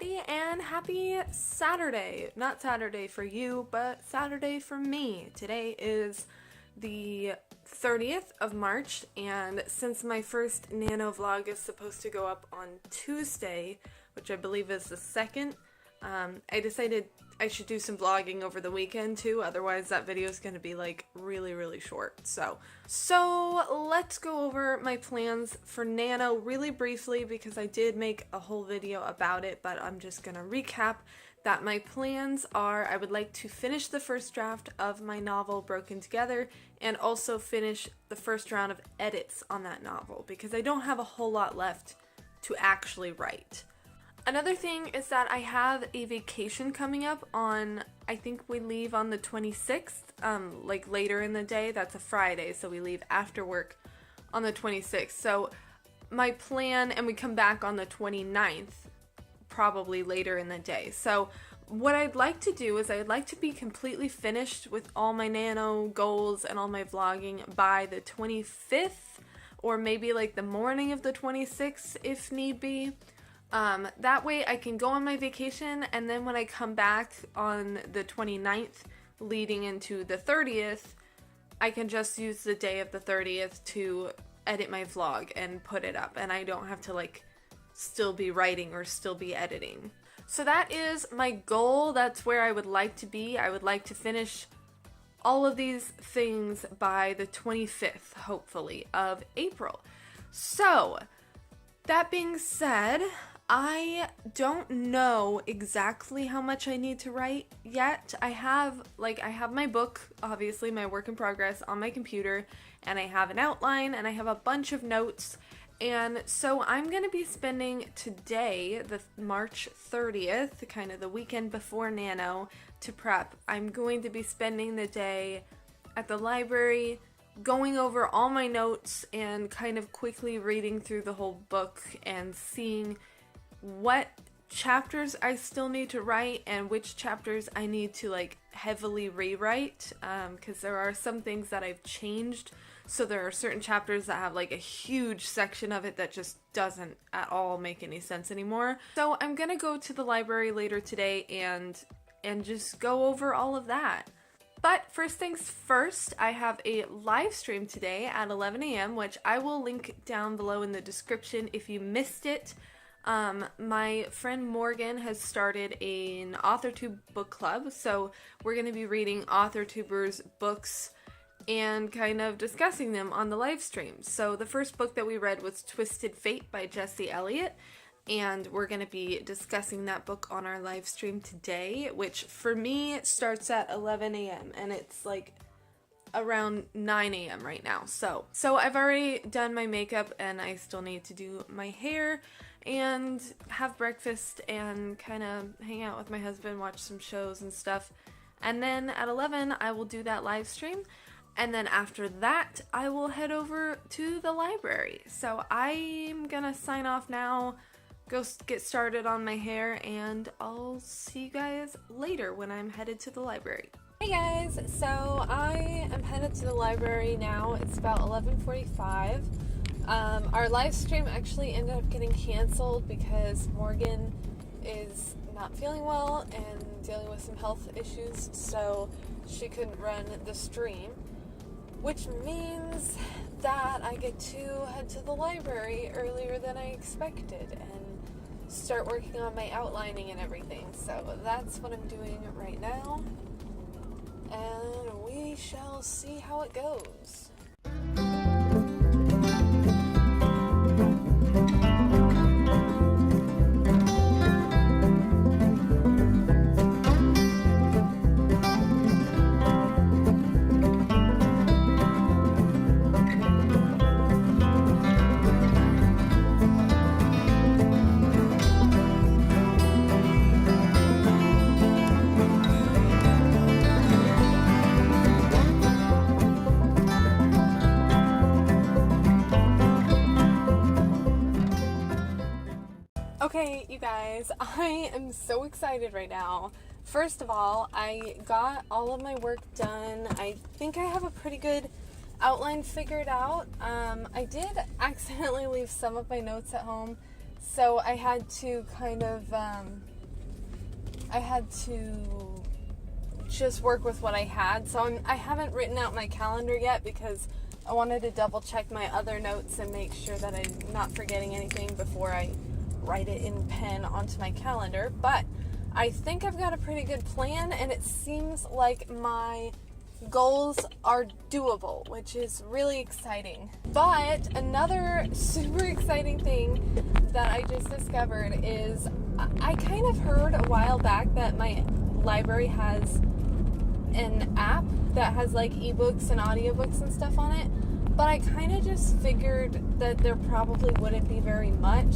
everybody, and happy Saturday. Not Saturday for you, but Saturday for me. Today is the 30th of March, and since my first Nano vlog is supposed to go up on Tuesday, which I believe is the 2nd, I decided I should do some vlogging over the weekend too, otherwise that video is going to be like really short. So let's go over my plans for Nano really briefly because I did make a whole video about it, but I'm just going to recap that my plans are I would like to finish the first draft of my novel Broken Together and also finish the first round of edits on that novel because I don't have a whole lot left to actually write. Another thing is that I have a vacation coming up on, I think we leave on the 26th, like later in the day. That's a Friday, so we leave after work on the 26th. So my plan, and we come back on the 29th, probably later in the day. So what I'd like to do is I'd like to be completely finished with all my Nano goals and all my vlogging by the 25th, or maybe like the morning of the 26th if need be. That way I can go on my vacation, and then when I come back on the 29th leading into the 30th, I can just use the day of the 30th to edit my vlog and put it up, and I don't have to like still be writing or still be editing. So that is my goal. That's where I would like to be. I would like to finish all of these things by the 25th, hopefully, of April. So that being said, I don't know exactly how much I need to write yet. I have my book, obviously my work in progress, on my computer, and I have an outline and I have a bunch of notes. And so I'm going to be spending today, the March 30th, kind of the weekend before Nano, to prep. I'm going to be spending the day at the library going over all my notes and kind of quickly reading through the whole book and seeing what chapters I still need to write and which chapters I need to like heavily rewrite, because there are some things that I've changed. So there are certain chapters that have like a huge section of it that just doesn't at all make any sense anymore. So I'm gonna go to the library later today and just go over all of that. But first things first, I have a live stream today at 11 a.m. which I will link down below in the description if you missed it. My friend Morgan has started an AuthorTube book club, so we're going to be reading AuthorTubers books and kind of discussing them on the live stream. So the first book that we read was Twisted Fate by Jesse Elliott, and we're going to be discussing that book on our live stream today, which for me starts at 11 a.m. and it's like around 9 a.m. right now. So I've already done my makeup and I still need to do my hair and have breakfast and kind of hang out with my husband, watch some shows and stuff. And then at 11 I will do that live stream, and then after that I will head over to the library. So I'm gonna sign off now, go get started on my hair, and I'll see you guys later when I'm headed to the library. Hey guys, so I am headed to the library now. It's about 11:45. Our live stream actually ended up getting canceled because Morgan is not feeling well and dealing with some health issues, so she couldn't run the stream, which means that I get to head to the library earlier than I expected and start working on my outlining and everything. So that's what I'm doing right now, and we shall see how it goes. Okay, you guys, I am so excited right now. First of all, I got all of my work done. I think I have a pretty good outline figured out. I did accidentally leave some of my notes at home, so I had to kind of I had to just work with what I had. So I haven't written out my calendar yet because I wanted to double check my other notes and make sure that I'm not forgetting anything before I write it in pen onto my calendar. But I think I've got a pretty good plan, and it seems like my goals are doable, which is really exciting. But another super exciting thing that I just discovered is I kind of heard a while back that my library has an app that has like ebooks and audiobooks and stuff on it, but I kind of just figured that there probably wouldn't be very much,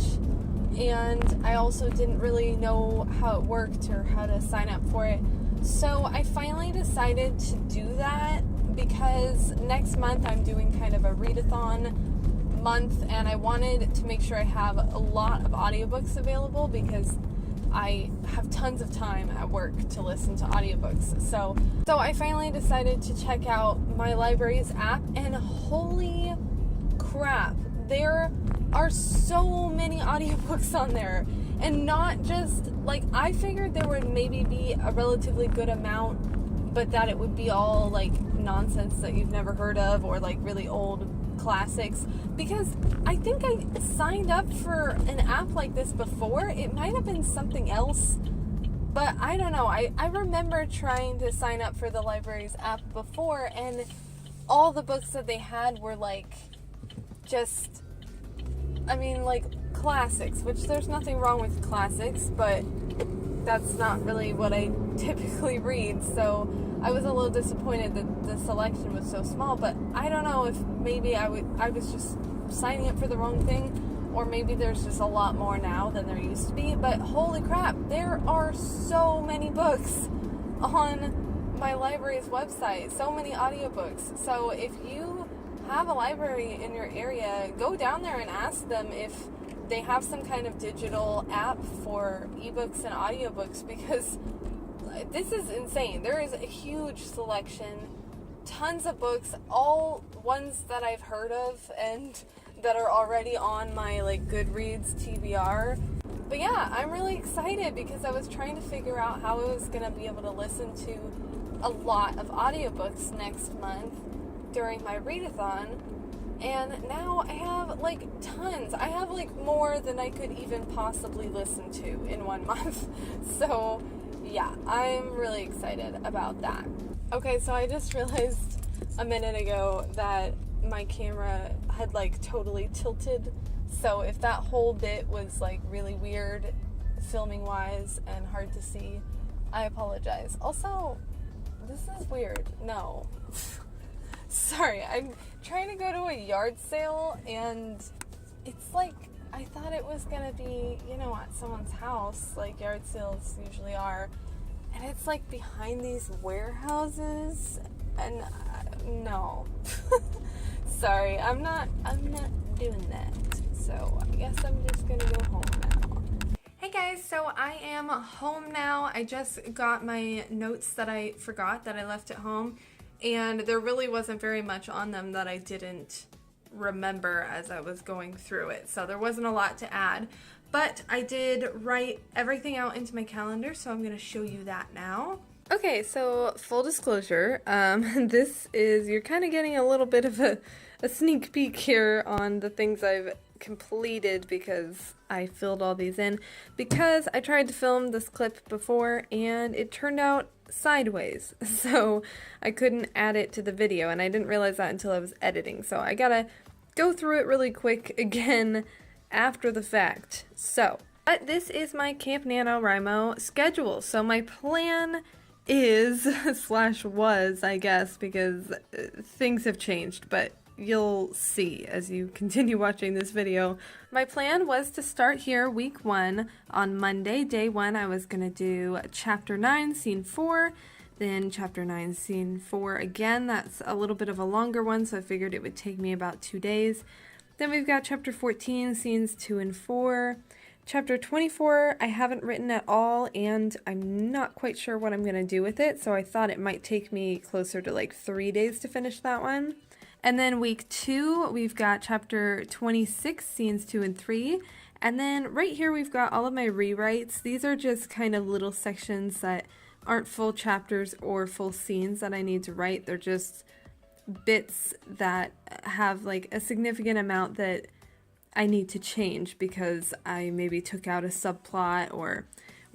and I also didn't really know how it worked or how to sign up for it. So I finally decided to do that because next month I'm doing kind of a readathon month, and I wanted to make sure I have a lot of audiobooks available because I have tons of time at work to listen to audiobooks. So I finally decided to check out my library's app, and holy crap, there are so many audiobooks on there. And not just, like, I figured there would maybe be a relatively good amount, but that it would be all, like, nonsense that you've never heard of, or, like, really old classics. Because I think I signed up for an app like this before. It might have been something else, but I don't know. I remember trying to sign up for the library's app before, and all the books that they had were, like, just, I mean, like, classics, which there's nothing wrong with classics, but that's not really what I typically read, so I was a little disappointed that the selection was so small. But I don't know if maybe I was just signing up for the wrong thing, or maybe there's just a lot more now than there used to be. But holy crap, there are so many books on my library's website, so many audiobooks. So if you have a library in your area, go down there and ask them if they have some kind of digital app for ebooks and audiobooks, because this is insane. There is a huge selection, tons of books, all ones that I've heard of and that are already on my like Goodreads TBR. But yeah, I'm really excited because I was trying to figure out how I was going to be able to listen to a lot of audiobooks next month during my readathon. And now I have, like, tons. I have, like, more than I could even possibly listen to in 1 month. So, yeah, I'm really excited about that. Okay, so I just realized a minute ago that my camera had, like, totally tilted. So if that whole bit was, like, really weird filming-wise and hard to see, I apologize. Also, this is weird. No. Sorry, I'm trying to go to a yard sale, and it's like, I thought it was gonna be, you know, at someone's house, like yard sales usually are, and it's like behind these warehouses, and no. Sorry, I'm not doing that, so I guess I'm just gonna go home now. Hey guys, so I am home now. I just got my notes that I forgot that I left at home, and there really wasn't very much on them that I didn't remember as I was going through it. So there wasn't a lot to add, but I did write everything out into my calendar, so I'm going to show you that now. Okay, so full disclosure, this is, you're kind of getting a little bit of a sneak peek here on the things I've completed because I filled all these in, because I tried to film this clip before and it turned out sideways, so I couldn't add it to the video, and I didn't realize that until I was editing, so I gotta go through it really quick again after the fact. So, but this is my Camp NaNoWriMo schedule. So my plan is, slash was, I guess, because things have changed, but you'll see as you continue watching this video. My plan was to start here week 1 on Monday, day 1. I was gonna do chapter 9, scene 4, then chapter 9, scene 4 again. That's a little bit of a longer one, so I figured it would take me about 2 days. Then we've got chapter 14, scenes 2 and 4. Chapter 24, I haven't written at all, and I'm not quite sure what I'm gonna do with it, so I thought it might take me closer to like 3 days to finish that one. And then week 2, we've got chapter 26, scenes 2 and 3. And then right here we've got all of my rewrites. These are just kind of little sections that aren't full chapters or full scenes that I need to write. They're just bits that have like a significant amount that I need to change because I maybe took out a subplot or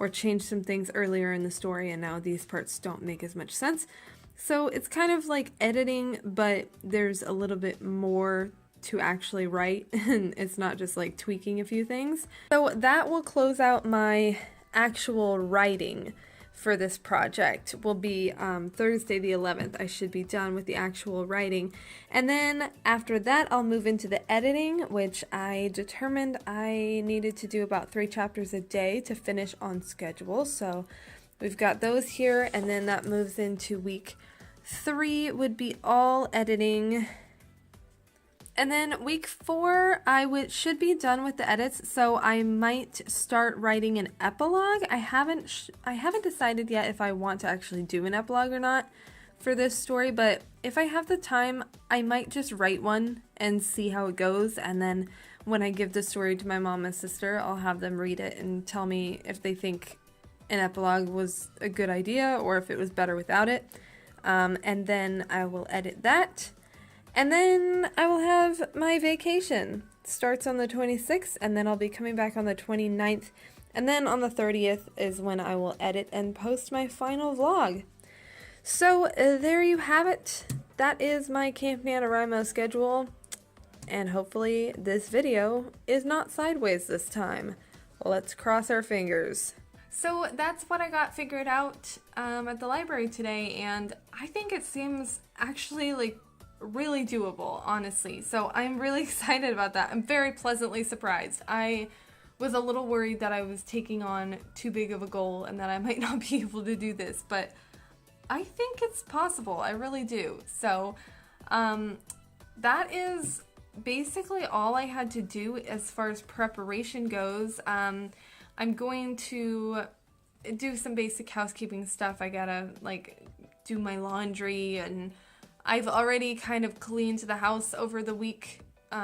changed some things earlier in the story and now these parts don't make as much sense. So it's kind of like editing, but there's a little bit more to actually write and it's not just like tweaking a few things. So that will close out my actual writing for this project. Will be Thursday the 11th. I should be done with the actual writing. And then after that, I'll move into the editing, which I determined I needed to do about 3 chapters a day to finish on schedule. So we've got those here, and then that moves into week 3 would be all editing. And then week 4, I should be done with the edits, so I might start writing an epilogue. I haven't decided yet if I want to actually do an epilogue or not for this story, but if I have the time, I might just write one and see how it goes, and then when I give the story to my mom and sister, I'll have them read it and tell me if they think an epilogue was a good idea or if it was better without it. And then I will edit that. And then I will have my vacation. Starts on the 26th, and then I'll be coming back on the 29th. And then on the 30th is when I will edit and post my final vlog. So there you have it. That is my Camp NaNoWriMo schedule. And hopefully this video is not sideways this time. Let's cross our fingers. So that's what I got figured out at the library today, and I think it seems actually like really doable, honestly. So I'm really excited about that. I'm very pleasantly surprised. I was a little worried that I was taking on too big of a goal and that I might not be able to do this, but I think it's possible. I really do. So that is basically all I had to do as far as preparation goes. I'm going to do some basic housekeeping stuff. I gotta like do my laundry, and I've already kind of cleaned the house over the week,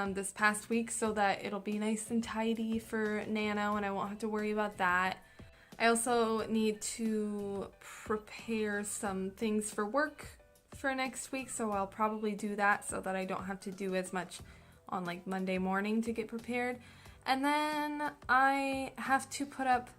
this past week, so that it'll be nice and tidy for Nano and I won't have to worry about that. I also need to prepare some things for work for next week, so I'll probably do that so that I don't have to do as much on like Monday morning to get prepared. And then I have to put up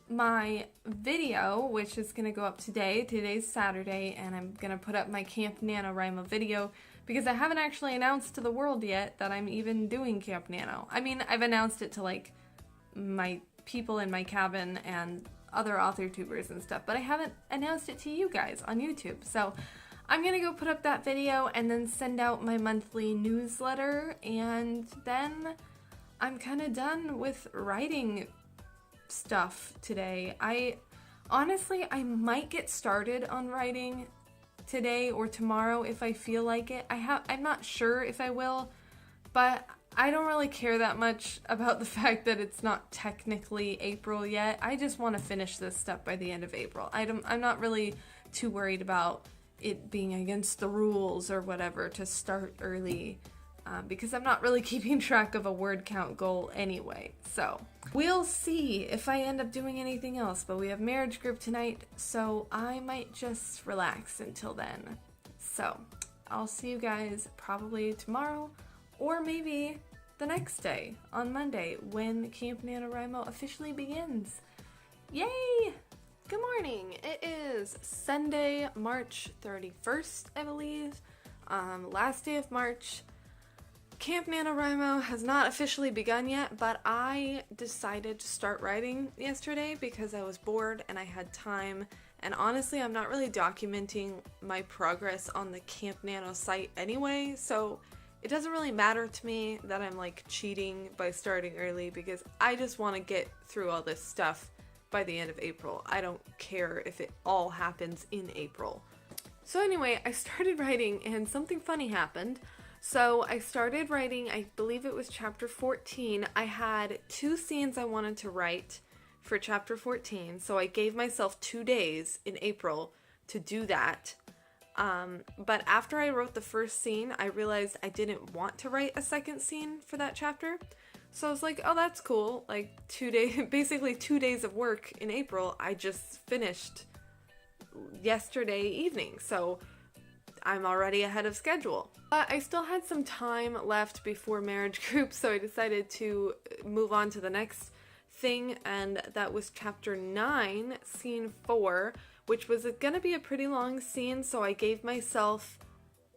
my video, which is going to go up today. Today's Saturday, and I'm going to put up my Camp NaNoWriMo video because I haven't actually announced to the world yet that I'm even doing Camp Nano. I mean, I've announced it to like my people in my cabin and other author tubers and stuff, but I haven't announced it to you guys on YouTube. So I'm going to go put up that video and then send out my monthly newsletter, and then I'm kind of done with writing stuff today. Honestly, I might get started on writing today or tomorrow if I feel like it. I'm not sure if I will, but I don't really care that much about the fact that it's not technically April yet. I just want to finish this stuff by the end of April. I'm not really too worried about it being against the rules or whatever to start early, because I'm not really keeping track of a word count goal anyway. So we'll see if I end up doing anything else, but we have marriage group tonight, so I might just relax until then. So I'll see you guys probably tomorrow, or maybe the next day on Monday when Camp NaNoWriMo officially begins. Yay! Good morning. It is Sunday, March 31st, I believe. Last day of March. Camp NaNoWriMo has not officially begun yet, but I decided to start writing yesterday because I was bored and I had time. And honestly, I'm not really documenting my progress on the Camp Nano site anyway, so it doesn't really matter to me that I'm like cheating by starting early because I just want to get through all this stuff by the end of April. I don't care if it all happens in April. So anyway, I started writing and something funny happened. So I started writing, I believe it was chapter 14. I had 2 scenes I wanted to write for chapter 14, so I gave myself 2 days in April to do that. But after I wrote the first scene, I realized I didn't want to write a second scene for that chapter. So I was like, oh, that's cool. Like basically 2 days of work in April, I just finished yesterday evening. So I'm already ahead of schedule. But I still had some time left before marriage group, so I decided to move on to the next thing, and that was chapter 9, scene 4, which was gonna be a pretty long scene, so I gave myself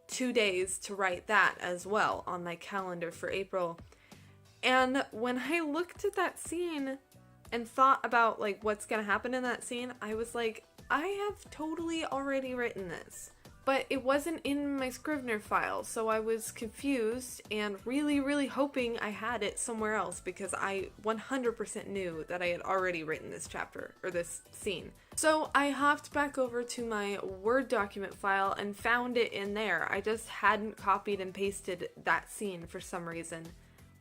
2 days to write that as well on my calendar for April. And when I looked at that scene and thought about like what's gonna happen in that scene, I was like, I have totally already written this. But it wasn't in my Scrivener file, so I was confused and really, really hoping I had it somewhere else because I 100% knew that I had already written this chapter, or this scene. So I hopped back over to my Word document file and found it in there. I just hadn't copied and pasted that scene for some reason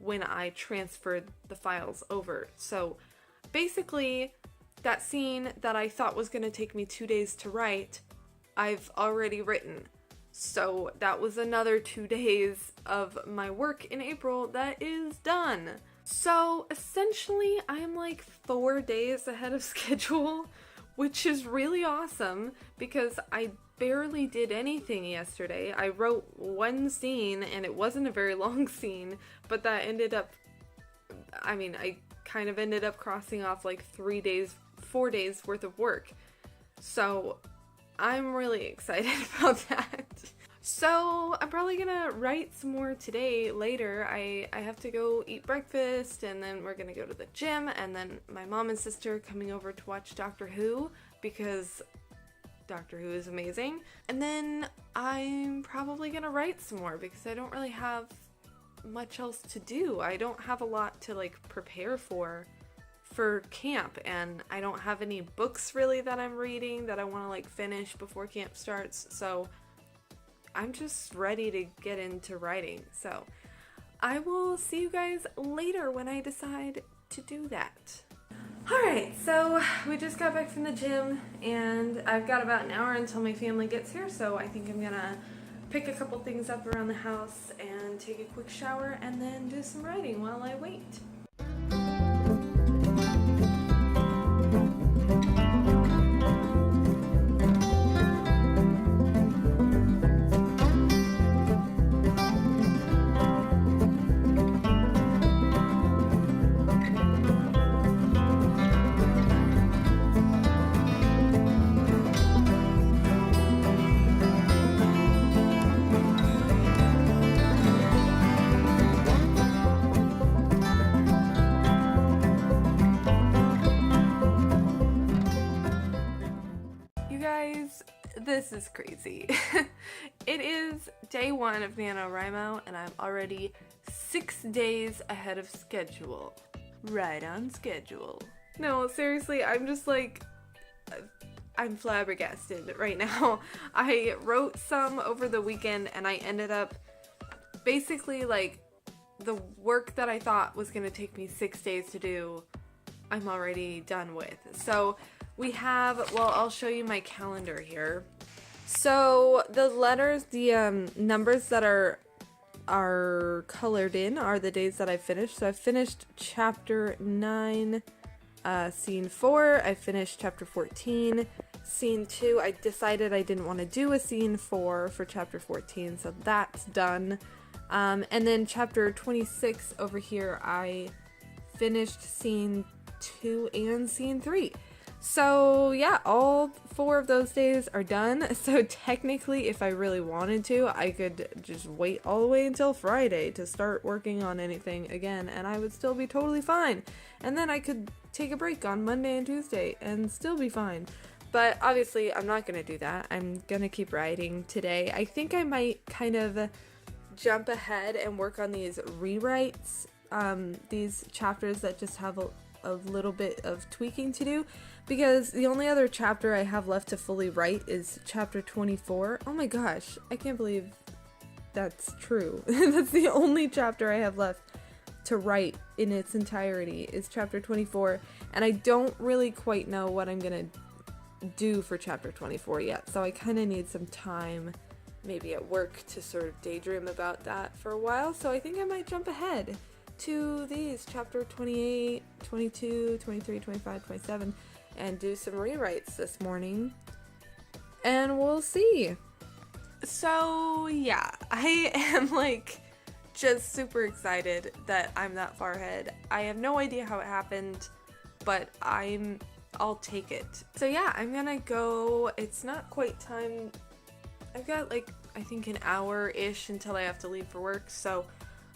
when I transferred the files over. So basically, that scene that I thought was going to take me 2 days to write, I've already written. So that was another 2 days of my work in April that is done. So essentially I'm like 4 days ahead of schedule, which is really awesome because I barely did anything yesterday. I wrote one scene and it wasn't a very long scene, but that ended up, I kind of ended up crossing off like 4 days worth of work. So I'm really excited about that. So I'm probably gonna write some more today later. I have to go eat breakfast and then we're gonna go to the gym, and then my mom and sister are coming over to watch Doctor Who because Doctor Who is amazing. And then I'm probably gonna write some more because I don't really have much else to do. I don't have a lot to like prepare for camp, and I don't have any books really that I'm reading that I want to like finish before camp starts, so I'm just ready to get into writing. So I will see you guys later when I decide to do that. Alright, so we just got back from the gym and I've got about an hour until my family gets here, so I think I'm gonna pick a couple things up around the house and take a quick shower and then do some writing while I wait. This is crazy. It is day 1 of NaNoWriMo and I'm already 6 days ahead of schedule. Right on schedule. No, seriously, I'm just like, I'm flabbergasted right now. I wrote some over the weekend and I ended up basically like the work that I thought was going to take me 6 days to do, I'm already done with. So we have, well, I'll show you my calendar here. So the letters, the numbers that are colored in are the days that I finished. So I finished chapter 9, scene 4. I finished chapter 14, scene 2. I decided I didn't want to do a scene 4 for chapter 14, so that's done. And then chapter 26 over here, I finished scene 2 and scene 3. So yeah, all 4 of those days are done. So technically, if I really wanted to, I could just wait all the way until Friday to start working on anything again, and I would still be totally fine. And then I could take a break on Monday and Tuesday and still be fine. But obviously, I'm not going to do that. I'm going to keep writing today. I think I might kind of jump ahead and work on these rewrites, these chapters that just have a little bit of tweaking to do, because the only other chapter I have left to fully write is chapter 24. Oh my gosh, I can't believe that's true. That's the only chapter I have left to write in its entirety is chapter 24, and I don't really quite know what I'm gonna due for chapter 24 yet, so I kind of need some time maybe at work to sort of daydream about that for a while, so I think I might jump ahead to these chapter 28, 22, 23, 25, 27 and do some rewrites this morning, and we'll see. So yeah, I am like just super excited that I'm that far ahead. I have no idea how it happened, but I'll take it. So yeah, I'm gonna go. It's not quite time. I've got like, I think an hour-ish until I have to leave for work, so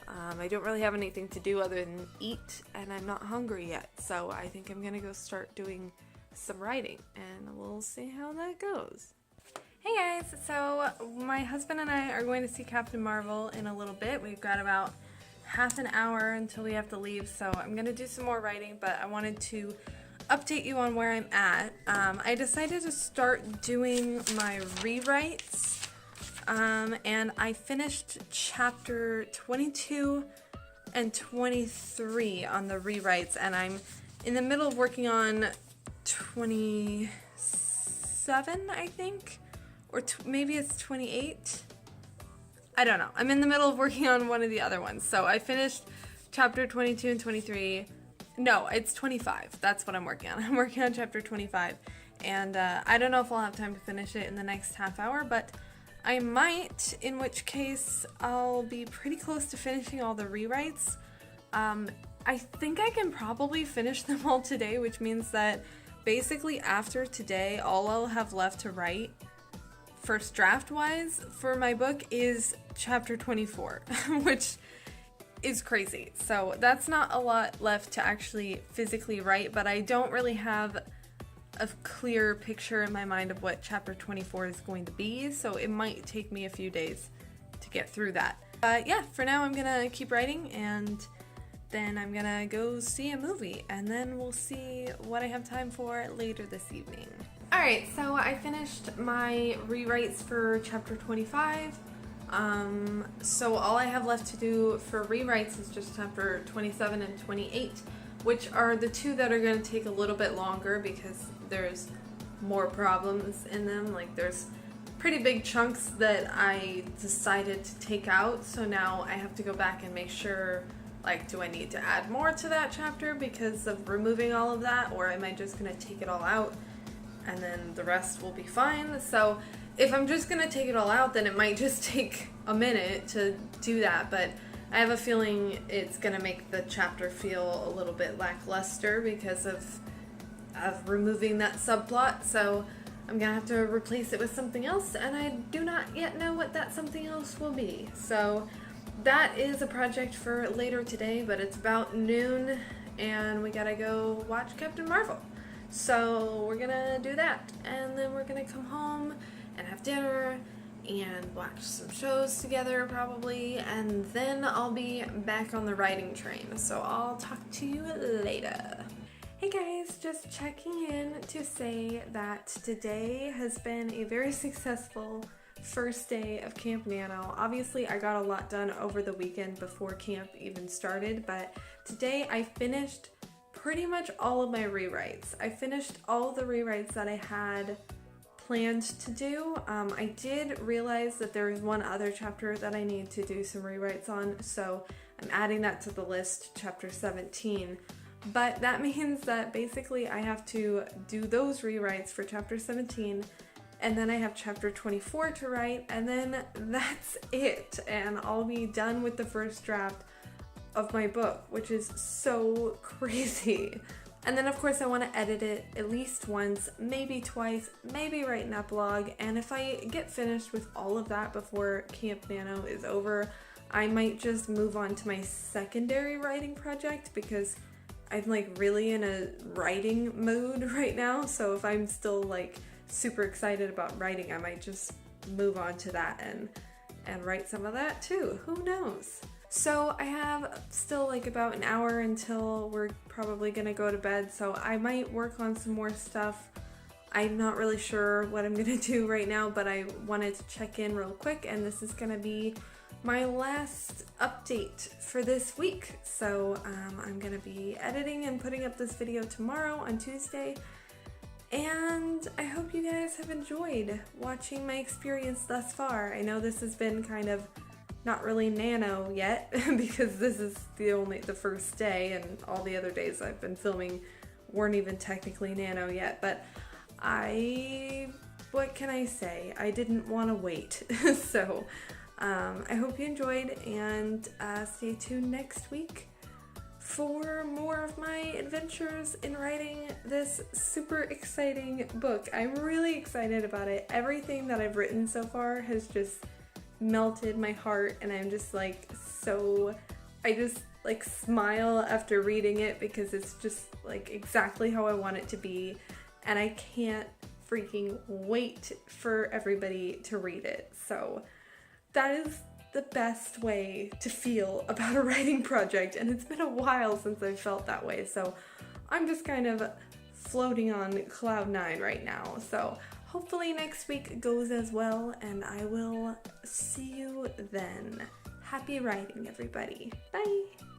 I don't really have anything to do other than eat, and I'm not hungry yet, so I think I'm gonna go start doing some writing, and we'll see how that goes. Hey guys, so my husband and I are going to see Captain Marvel in a little bit. We've got about half an hour until we have to leave, so I'm gonna do some more writing, but I wanted to update you on where I'm at. I decided to start doing my rewrites, and I finished chapter 22 and 23 on the rewrites, and I'm in the middle of working on 27, I think, or maybe it's 28. I don't know. I'm in the middle of working on one of the other ones. So I finished chapter 22 and 23. No, it's 25. That's what I'm working on. I'm working on chapter 25. And I don't know if I'll have time to finish it in the next half hour, but I might, in which case I'll be pretty close to finishing all the rewrites. I think I can probably finish them all today, which means that basically after today, all I'll have left to write, first draft wise, for my book is chapter 24, which is crazy. So that's not a lot left to actually physically write, but I don't really have a clear picture in my mind of what chapter 24 is going to be, so it might take me a few days to get through that. But yeah, for now I'm gonna keep writing, and then I'm gonna go see a movie, and then we'll see what I have time for later this evening. Alright, so I finished my rewrites for chapter 25. So all I have left to do for rewrites is just chapter 27 and 28, which are the two that are going to take a little bit longer because there's more problems in them. Like, there's pretty big chunks that I decided to take out, so now I have to go back and make sure, like, do I need to add more to that chapter because of removing all of that, or am I just going to take it all out and then the rest will be fine? So if I'm just going to take it all out, then it might just take a minute to do that, but I have a feeling it's going to make the chapter feel a little bit lackluster because of removing that subplot, so I'm going to have to replace it with something else, and I do not yet know what that something else will be. So that is a project for later today, but it's about noon, and we gotta go watch Captain Marvel. So we're gonna do that, and then we're gonna come home and have dinner and watch some shows together probably, and then I'll be back on the writing train. So I'll talk to you later. Hey guys, just checking in to say that today has been a very successful first day of Camp Nano. Obviously, I got a lot done over the weekend before camp even started, but today I finished pretty much all of my rewrites. I finished all the rewrites that I had planned to do. I did realize that there is one other chapter that I need to do some rewrites on, so I'm adding that to the list, chapter 17. But that means that basically I have to do those rewrites for chapter 17, and then I have chapter 24 to write, and then that's it, and I'll be done with the first draft of my book, which is so crazy. And then of course I want to edit it at least once, maybe twice, maybe write an epilogue, and if I get finished with all of that before Camp Nano is over, I might just move on to my secondary writing project, because I'm like really in a writing mood right now, so if I'm still like super excited about writing, I might just move on to that and write some of that too. Who knows? So I have still like about an hour until we're probably gonna go to bed, so I might work on some more stuff. I'm not really sure what I'm gonna do right now, but I wanted to check in real quick, and this is gonna be my last update for this week. So I'm gonna be editing and putting up this video tomorrow on Tuesday, And I hope you guys have enjoyed watching my experience thus far. I know this has been kind of not really Nano yet because this is the first day, and all the other days I've been filming weren't even technically Nano yet, but what can I say? I didn't want to wait. So I hope you enjoyed, and stay tuned next week for more of my adventures in writing this super exciting book. I'm really excited about it. Everything that I've written so far has just melted my heart, and I'm just like I just like smile after reading it because it's just like exactly how I want it to be, and I can't freaking wait for everybody to read it. So that is the best way to feel about a writing project, and it's been a while since I've felt that way, so I'm just kind of floating on cloud 9 right now. So hopefully next week goes as well, and I will see you then. Happy writing, everybody. Bye!